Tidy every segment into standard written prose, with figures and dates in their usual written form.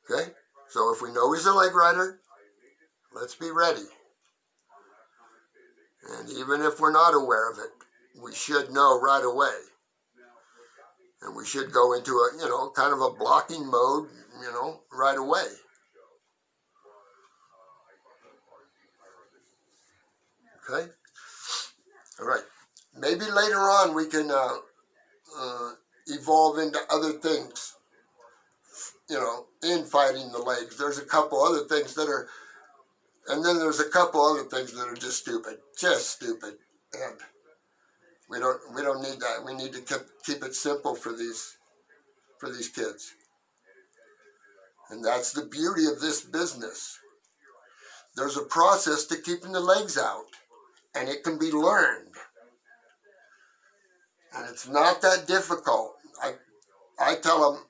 Okay? So if we know he's a leg rider, let's be ready. And even if we're not aware of it, we should know right away. And we should go into a, kind of a blocking mode, right away. Okay? All right. Maybe later on we can evolve into other things, in fighting the legs. There's a couple other things that are, and then there's a couple other things that are just stupid. And we don't need that. We need to keep it simple for these kids. And that's the beauty of this business. There's a process to keeping the legs out, and it can be learned. And it's not that difficult. I tell them,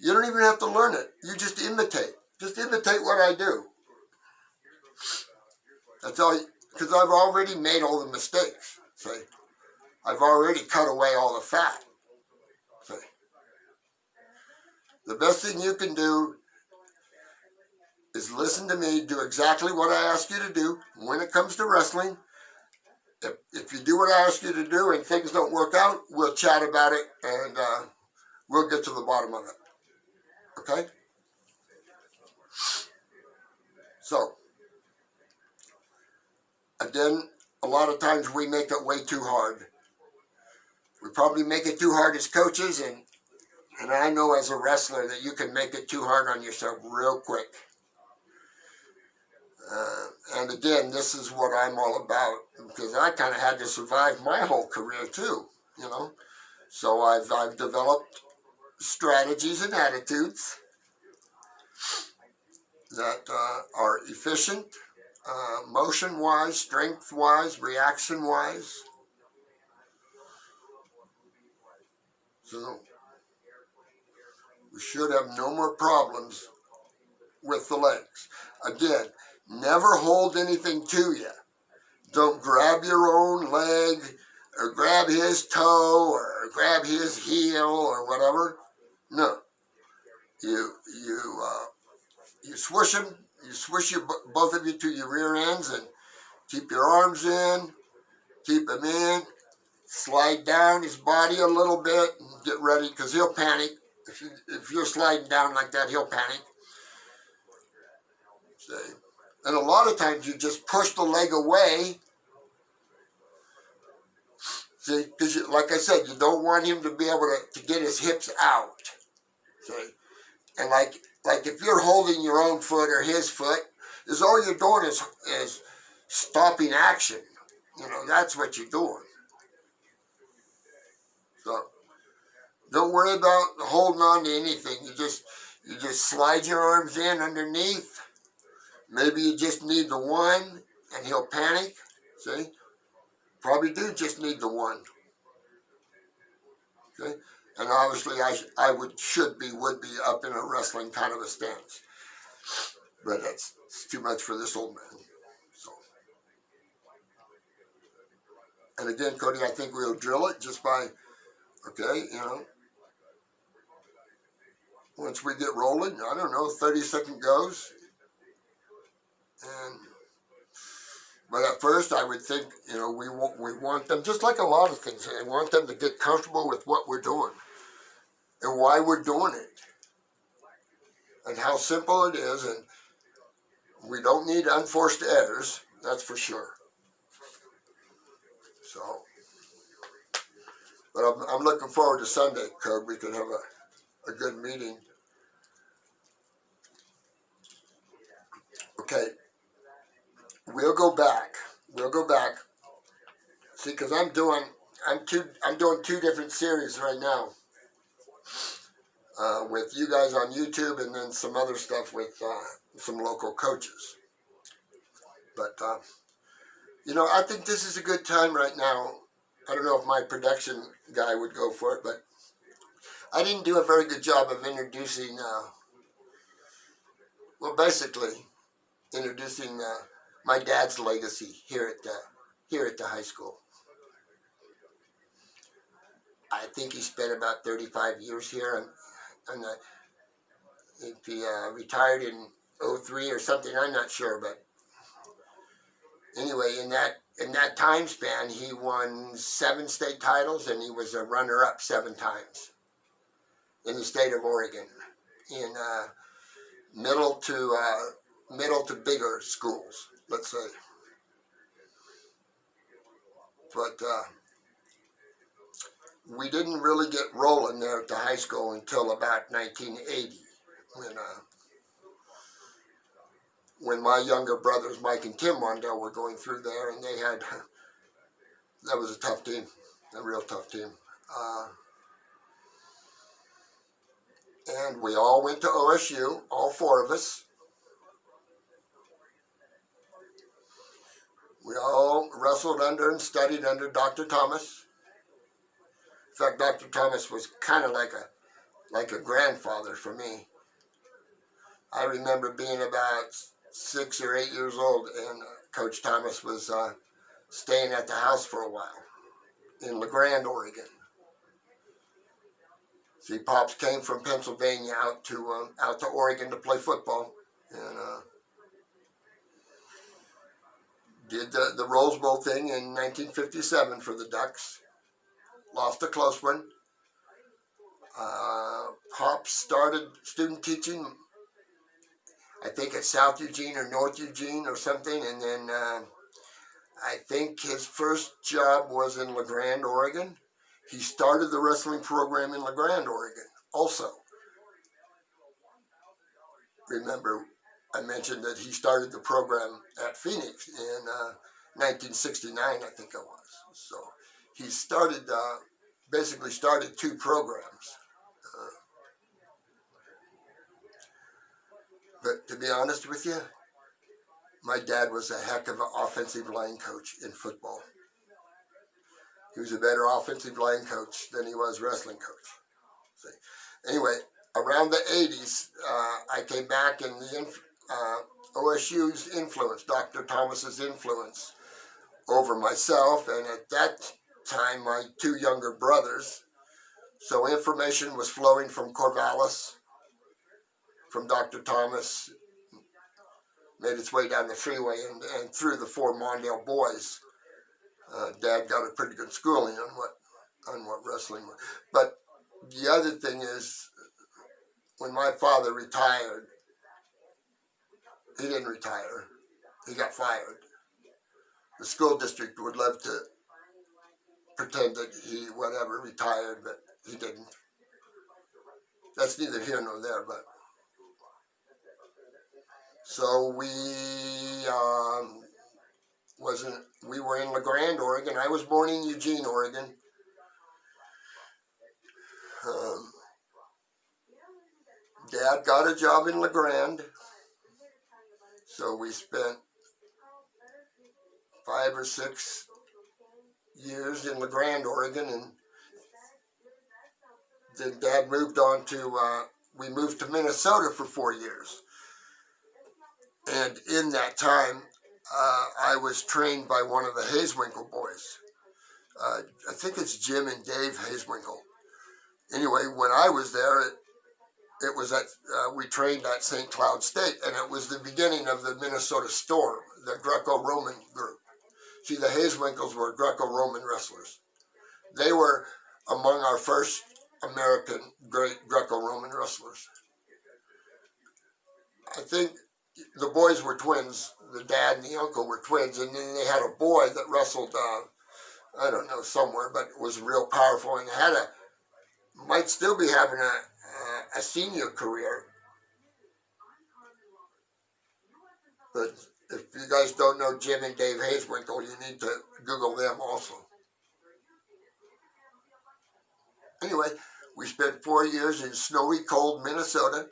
you don't even have to learn it. You just imitate. Just imitate what I do. That's all, because I've already made all the mistakes. See, I've already cut away all the fat. See, the best thing you can do is listen to me, do exactly what I ask you to do. When it comes to wrestling, if you do what I ask you to do and things don't work out, we'll chat about it and we'll get to the bottom of it. Okay? So, again, a lot of times we make it way too hard. We probably make it too hard as coaches, and I know as a wrestler that you can make it too hard on yourself real quick. And again, this is what I'm all about, because I kind of had to survive my whole career too, So I've developed strategies and attitudes that are efficient, motion-wise, strength-wise, reaction-wise. So we should have no more problems with the legs. Again, never hold anything to you. Don't grab your own leg or grab his toe or grab his heel or whatever. No. You swish him. You swish both of you to your rear ends and keep your arms in. Keep him in. Slide down his body a little bit and get ready, because he'll panic. If you're sliding down like that, he'll panic. See? And a lot of times you just push the leg away. See, because like I said, you don't want him to be able to get his hips out. See, and like if you're holding your own foot or his foot, is all you're doing is stopping action. That's what you're doing. So don't worry about holding on to anything. You just slide your arms in underneath. Maybe you just need the one, and he'll panic. See, probably do just need the one. Okay, and obviously I would be up in a wrestling kind of a stance, but it's too much for this old man. So, and again, Cody, I think we'll drill it just by, okay, once we get rolling, I don't know, 30-second goes. But at first I would think, we want them, just like a lot of things, I want them to get comfortable with what we're doing and why we're doing it and how simple it is, and we don't need unforced errors, that's for sure. So, but I'm looking forward to Sunday, Code. We can have a good meeting. Okay, we'll go back. See, because I'm doing two different series right now. With you guys on YouTube, and then some other stuff with some local coaches. But, I think this is a good time right now. I don't know if my production guy would go for it, but I didn't do a very good job of introducing, basically introducing my dad's legacy here at the high school. I think he spent about 35 years here, and If he retired in '03 or something, I'm not sure, but anyway, in that time span, he won 7 state titles, and he was a runner-up 7 times in the state of Oregon, in middle to bigger schools, let's say. But we didn't really get rolling there at the high school until about 1980, when my younger brothers, Mike and Tim Mondell, were going through there, and that was a tough team, a real tough team. And we all went to OSU, all 4 of us. We all wrestled under and studied under Dr. Thomas. In fact, Dr. Thomas was kind of like a grandfather for me. I remember being about 6 or 8 years old, and Coach Thomas was staying at the house for a while in LeGrand, Oregon. See, Pops came from Pennsylvania out to Oregon to play football, and did the Rose Bowl thing in 1957 for the Ducks. Lost a close one. Pops started student teaching, I think at South Eugene or North Eugene or something, and then I think his first job was in LeGrand, Oregon. He started the wrestling program in LeGrand, Oregon, also. Remember, I mentioned that he started the program at Phoenix in 1969, I think it was. So he basically started 2 programs. But to be honest with you, my dad was a heck of an offensive line coach in football. He was a better offensive line coach than he was wrestling coach. See. Anyway, around the 80s, I came back, and the OSU's influence, Dr. Thomas's influence over myself, and at that time, my 2 younger brothers. So information was flowing from Corvallis, from Dr. Thomas, made its way down the freeway and through the 4 Mondale boys. Dad got a pretty good schooling on what wrestling was. But the other thing is, when my father retired, he didn't retire. He got fired. The school district would love to pretend that he retired, but he didn't. That's neither here nor there, but so we were in LeGrand, Oregon. I was born in Eugene, Oregon. Dad got a job in LeGrand, so we spent 5 or 6 years in LeGrand, Oregon, and then Dad moved on we moved to Minnesota for 4 years. And in that time, I was trained by one of the Hazewinkle boys. I think it's Jim and Dave Hazewinkle. Anyway, when I was there, it was we trained at St. Cloud State, and it was the beginning of the Minnesota Storm, the Greco-Roman group. See, the Hazewinkles were Greco-Roman wrestlers. They were among our first American great Greco-Roman wrestlers. I think the boys were twins. The dad and the uncle were twins, and then they had a boy that wrestled, I don't know, somewhere, but was real powerful and might still be having a senior career. But if you guys don't know Jim and Dave Hazewinkle, you need to Google them also. Anyway, we spent 4 years in snowy, cold Minnesota.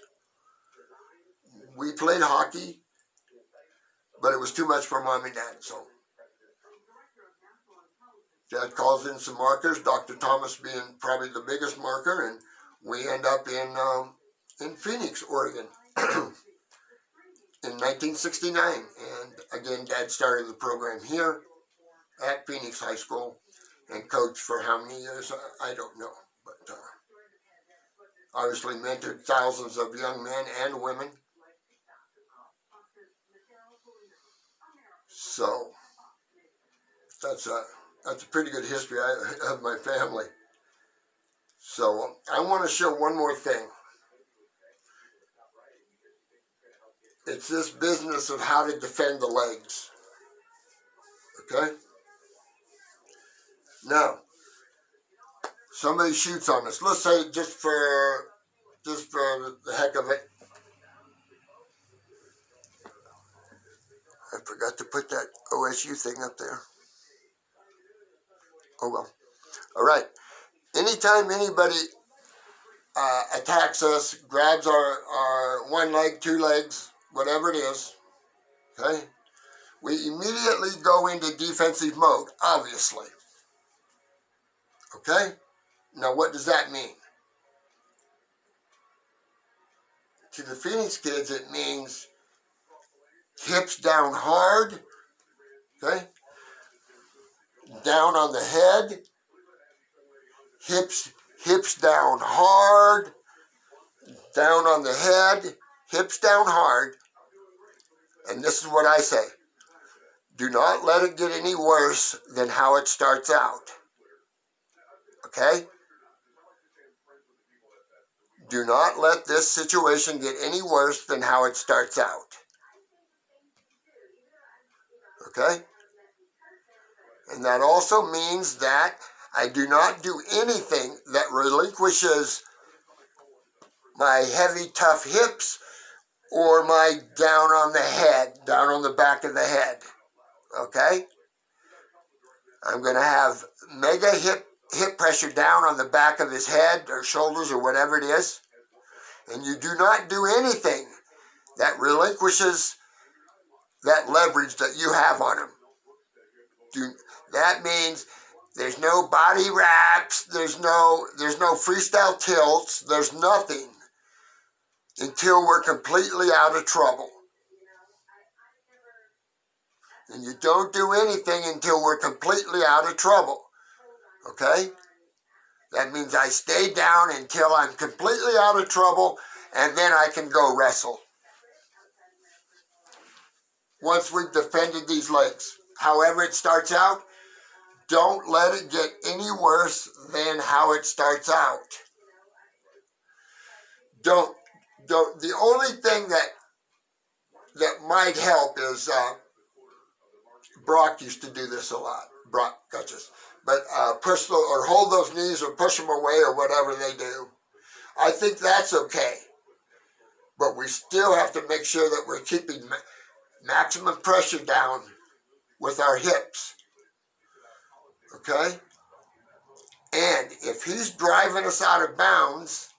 We played hockey, but it was too much for Mom and Dad, so Dad calls in some markers, Dr. Thomas being probably the biggest marker, and we end up in Phoenix, Oregon in 1969. And again, Dad started the program here at Phoenix High School and coached for how many years, I don't know. But obviously mentored thousands of young men and women. So that's a pretty good history of my family. So I want to show one more thing. It's this business of how to defend the legs. Okay? Now, somebody shoots on us. Let's say just for the heck of it. I forgot to put that OSU thing up there. Oh well. All right. Anytime anybody attacks us, grabs our one leg, two legs, whatever it is, okay, we immediately go into defensive mode, obviously. Okay? Now, what does that mean? To the Phoenix kids, it means hips down hard, okay? Down on the head, hips down hard, down on the head, hips down hard. And this is what I say. Do not let it get any worse than how it starts out. Okay? Do not let this situation get any worse than how it starts out. Okay? And that also means that I do not do anything that relinquishes my heavy, tough hips or my down on the head, down on the back of the head. Okay? I'm going to have mega hip pressure down on the back of his head or shoulders or whatever it is. And you do not do anything that relinquishes that leverage that you have on him. That means there's no body wraps, there's no freestyle tilts, there's nothing until we're completely out of trouble. And you don't do anything until we're completely out of trouble. Okay? That means I stay down until I'm completely out of trouble, and then I can go wrestle. Once we've defended these legs, however it starts out, don't let it get any worse than how it starts out. The only thing that might help is Brock used to do this a lot. Brock Gutches. But push or hold those knees or push them away or whatever they do. I think that's okay. But we still have to make sure that we're keeping maximum pressure down with our hips. Okay? And if he's driving us out of bounds,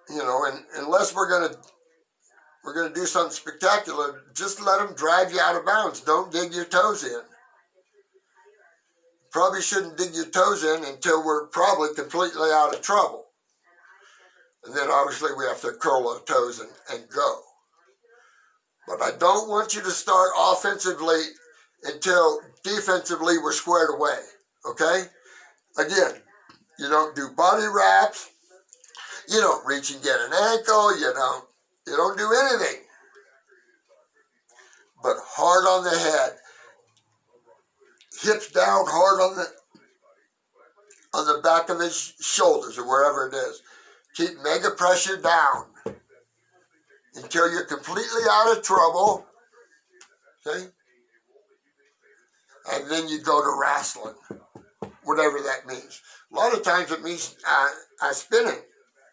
and unless we're gonna do something spectacular, just let him drive you out of bounds. Don't dig your toes in. Probably shouldn't dig your toes in until we're probably completely out of trouble. And then obviously we have to curl our toes and go. But I don't want you to start offensively until defensively we're squared away. Okay? Again, you don't do body wraps. You don't reach and get an ankle. You don't do anything. But hard on the head. Hips down hard on the back of his shoulders or wherever it is. Keep mega pressure down until you're completely out of trouble. Okay? And then you go to wrestling, whatever that means. A lot of times it means spinning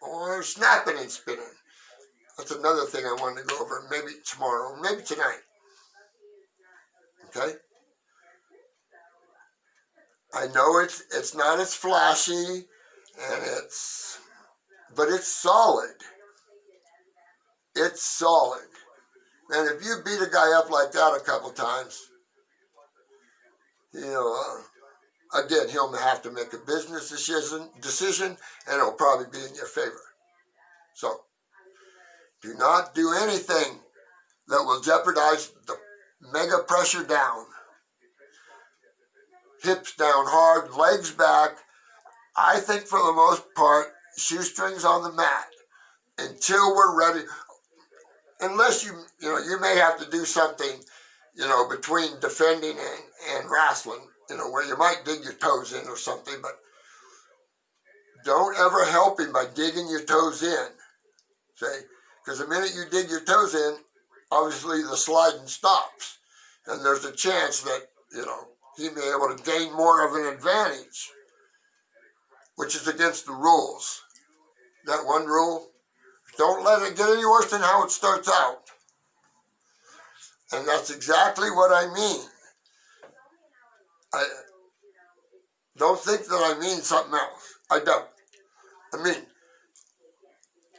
or snapping and spinning. That's another thing I wanted to go over maybe tomorrow, maybe tonight. Okay? I know it's not as flashy, but it's solid. It's solid. And if you beat a guy up like that a couple times, again, he'll have to make a business decision, and it'll probably be in your favor. So, do not do anything that will jeopardize the mega pressure down. Hips down hard, legs back. I think for the most part, shoestrings on the mat until we're ready. Unless you may have to do something, between defending and wrestling, where you might dig your toes in or something, but don't ever help him by digging your toes in. See? Because the minute you dig your toes in, obviously the sliding stops. And there's a chance that, he may be able to gain more of an advantage, which is against the rules. That one rule, don't let it get any worse than how it starts out. And that's exactly what I mean. I don't think that I mean something else. I don't. I mean,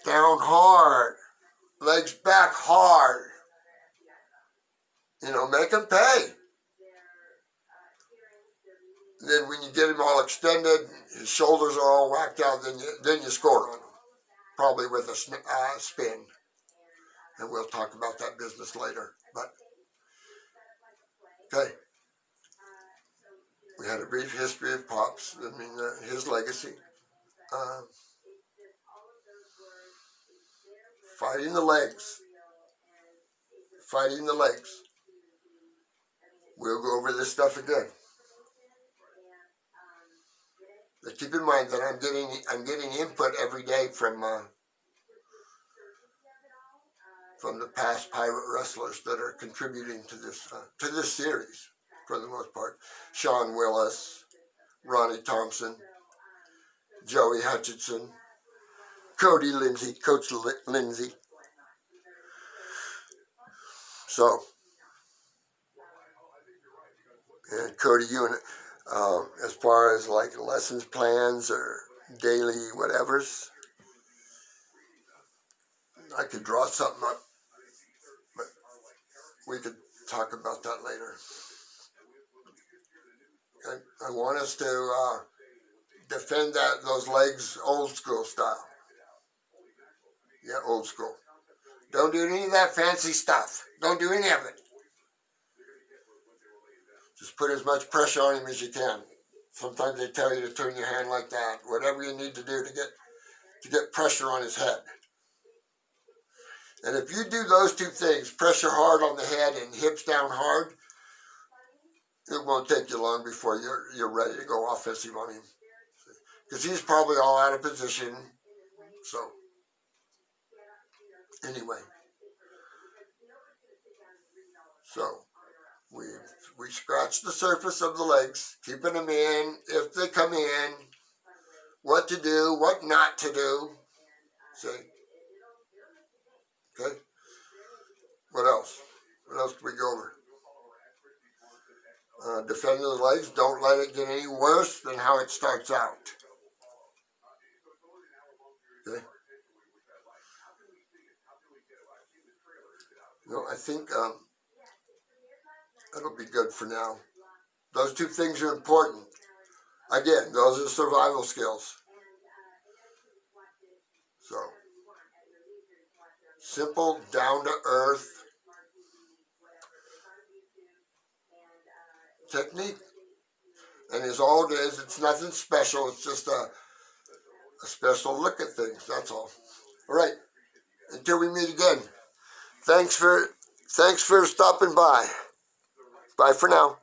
down hard, legs back hard. Make him pay. Then when you get him all extended, his shoulders are all whacked out, then you score on him. Probably with a spin. And we'll talk about that business later. But, okay. We had a brief history of Pops, his legacy. Fighting the legs. Fighting the legs. We'll go over this stuff again. But keep in mind that I'm getting input every day from the past pirate wrestlers that are contributing to this series for the most part. Sean Willis, Ronnie Thompson, Joey Hutchinson, Cody Lindsay, Coach Lindsay. So, and Cody, as far as like lessons plans or daily whatevers, I could draw something up, but we could talk about that later. I want us to defend those legs old school style. Yeah, old school. Don't do any of that fancy stuff. Don't do any of it. Just put as much pressure on him as you can. Sometimes they tell you to turn your hand like that. Whatever you need to do to get pressure on his head. And if you do those two things, pressure hard on the head and hips down hard, it won't take you long before you're ready to go offensive on him. Because he's probably all out of position. So, anyway. So, we scratch the surface of the legs, keeping them in, if they come in, what to do, what not to do. See? Okay? What else? What else do we go over? Defending the legs, don't let it get any worse than how it starts out. Okay? I think that'll be good for now. Those two things are important. Again, those are survival skills. So, simple, down-to-earth technique. And as all it is, it's nothing special. It's just a special look at things. That's all. All right. Until we meet again. Thanks for stopping by. Bye for now.